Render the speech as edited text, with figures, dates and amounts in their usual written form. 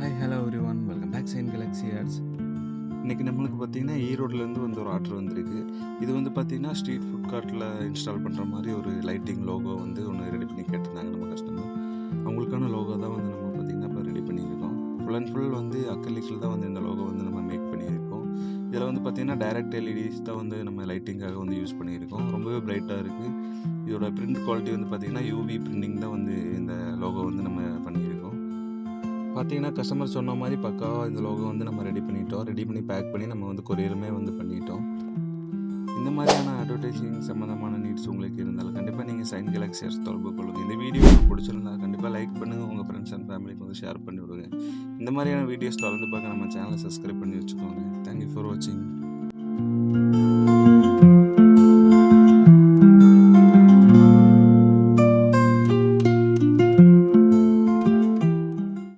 Hi hello everyone welcome back Sign Galaxy Arts. இன்றைக்கி நம்மளுக்கு பார்த்திங்கன்னா ஈரோட்லேருந்து வந்து ஒரு ஆர்டர் வந்திருக்கு. இது வந்து பார்த்திங்கன்னா ஸ்ட்ரீட் ஃபுட் கார்ட்டில் இன்ஸ்டால் பண்ணுற மாதிரி ஒரு லைட்டிங் லோகோ வந்து ஒன்று ரெடி பண்ணி கேட்டிருந்தாங்க நம்ம கஸ்டமர். அவங்களுக்கான லோகோ தான் வந்து நம்ம பார்த்திங்கன்னா இப்போ ரெடி பண்ணியிருக்கோம். ஃபுல் அண்ட் ஃபுல் வந்து அக்ரிலிக்கில் தான் வந்து இந்த லோகோ வந்து நம்ம மேக் பண்ணியிருக்கோம். இதில் வந்து பார்த்திங்கன்னா டைரக்ட் எல்இடிஸ் தான் வந்து நம்ம லைட்டிங்காக வந்து யூஸ் பண்ணியிருக்கோம். ரொம்பவே பிரைட்டாக இருக்குது. இதோட பிரிண்ட் குவாலிட்டி வந்து பார்த்திங்கன்னா யூவி பிரிண்டிங் தான் வந்து இந்த லோகோ வந்து நம்ம பண்ணியிருக்கோம். பார்த்தீங்கன்னா கஸ்டமர் சொன்ன மாதிரி பக்காவாக இந்த லோகோ வந்து நம்ம ரெடி பண்ணி பேக் பண்ணி நம்ம வந்து கொரியருமே வந்து பண்ணிட்டோம். இந்த மாதிரியான அட்வர்டைசிங் சம்மந்தமான நீட்ஸ் உங்களுக்கு இருந்தாலும் கண்டிப்பாக நீங்கள் சைன் கேலக்ஸி ஆர்ட்ஸ் தொடர்பு கொள்ளுங்கள். இந்த வீடியோ உங்களுக்கு பிடிச்சிருந்தா கண்டிப்பாக லைக் பண்ணுங்கள், உங்கள் ஃப்ரெண்ட்ஸ் அண்ட் ஃபேமிலிக்கு வந்து ஷேர் பண்ணி விடுங்க. இந்த மாதிரியான வீடியோஸ் தொடர்ந்து பார்க்க நம்ம சேனலை சப்ஸ்கிரைப் பண்ணி வச்சுக்கோங்க. தேங்க்யூ ஃபார் வாட்சிங்.